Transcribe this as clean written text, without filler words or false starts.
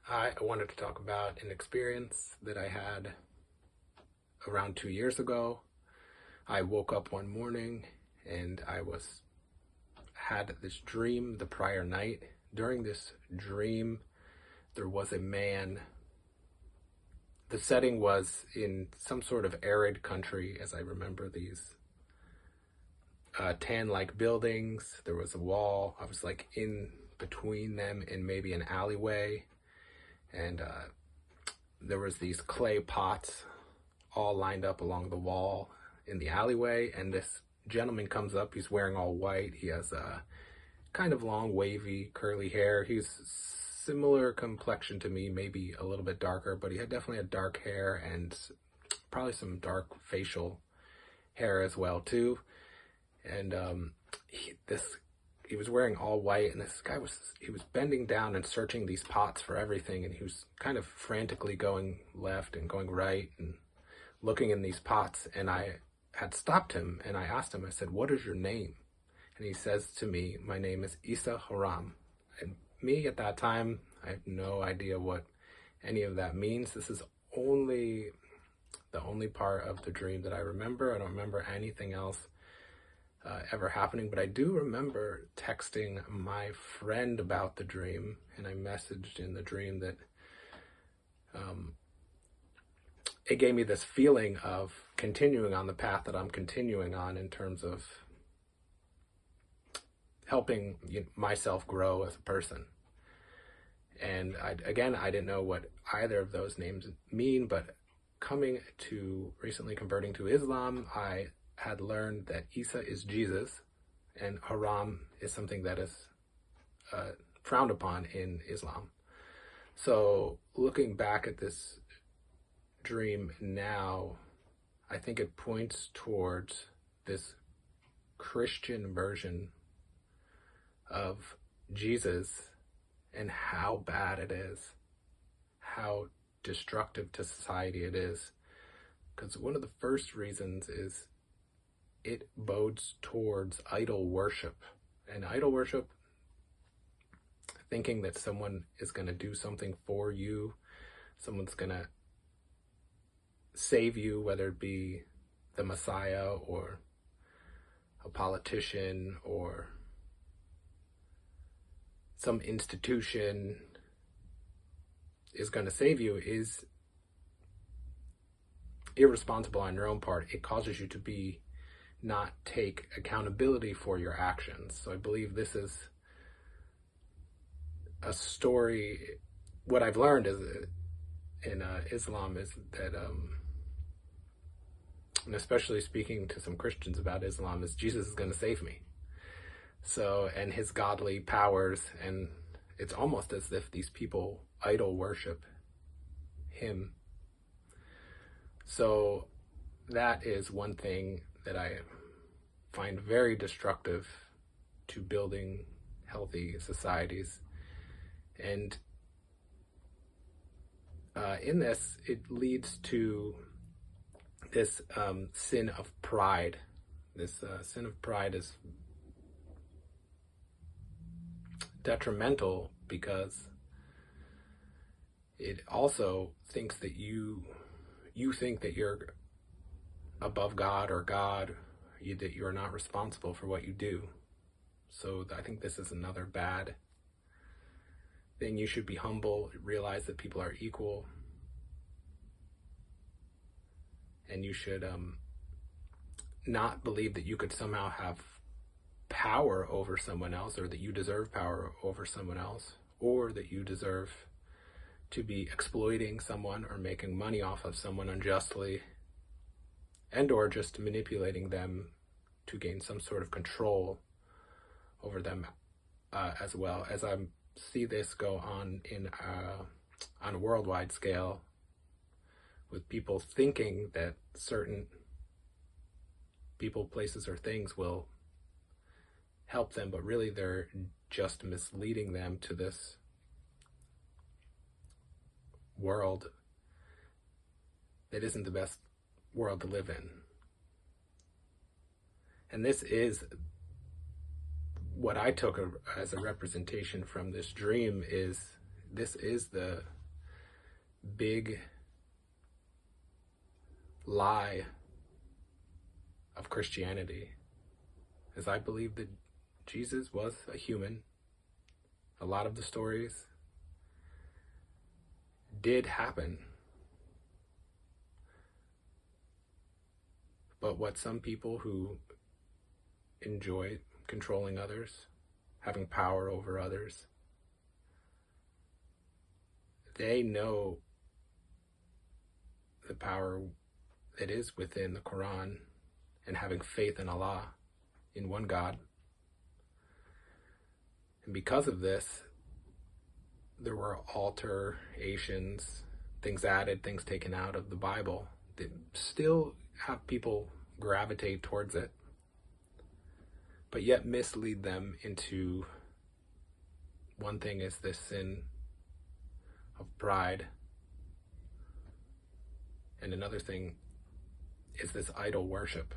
I wanted to talk about an experience that I had around 2 years ago. I woke up one morning and had this dream the prior night. During this dream, there was a man. The setting was in some sort of arid country, as I remember these tan-like buildings. There was a wall. I was like in between them in maybe an alleyway. And there was these clay pots all lined up along the wall in the alleyway, and this gentleman comes up. He's wearing all white. He has a kind of long, wavy, curly hair. He's similar complexion to me, maybe a little bit darker, but he had definitely had dark hair and probably some dark facial hair as well too. And he was wearing all white, and this guy was bending down and searching these pots for everything, and he was kind of frantically going left and going right and looking in these pots. And I had stopped him and I asked him, I said, "What is your name?" And he says to me, "My name is Isa Haram." And me at that time, I have no idea what any of that means. This is the only part of the dream that I remember. I don't remember anything else ever happening, but I do remember texting my friend about the dream, and I messaged in the dream that it gave me this feeling of continuing on the path that I'm continuing on in terms of helping myself grow as a person. And I didn't know what either of those names mean, but recently converting to Islam, I had learned that Isa is Jesus and Haram is something that is frowned upon in Islam. So looking back at this dream now, I think it points towards this Christian version of Jesus and how bad it is, how destructive to society it is. Because one of the first reasons is it bodes towards idol worship. And idol worship, thinking that someone is going to do something for you, someone's going to save you, whether it be the Messiah or a politician or some institution is going to save you, is irresponsible on your own part. It causes you to not take accountability for your actions. So I believe this is a story. What I've learned in Islam is that, and especially speaking to some Christians about Islam, is Jesus is going to save me. So, and his godly powers, and it's almost as if these people idol worship him. So that is one thing that I find very destructive to building healthy societies. And in this, it leads to this sin of pride. This sin of pride is detrimental because it also thinks that you think that you're above God or God, that you're not responsible for what you do. So I think this is another bad thing. You should be humble, realize that people are equal, and you should not believe that you could somehow have power over someone else, or that you deserve power over someone else, or that you deserve to be exploiting someone or making money off of someone unjustly, and or just manipulating them to gain some sort of control over them, as well. As I see this go on on a worldwide scale, with people thinking that certain people, places, or things will help them, but really they're just misleading them to this world that isn't the best world to live in. And this is what I took as a representation from this dream. This is the big lie of Christianity is I believe that Jesus was a human. A lot of the stories did happen. But what some people who enjoy controlling others, having power over others, they know the power that is within the Quran and having faith in Allah, in one God. And because of this, there were alterations, things added, things taken out of the Bible that still have people gravitate towards it, but yet mislead them into one thing is this sin of pride, and another thing is this idol worship.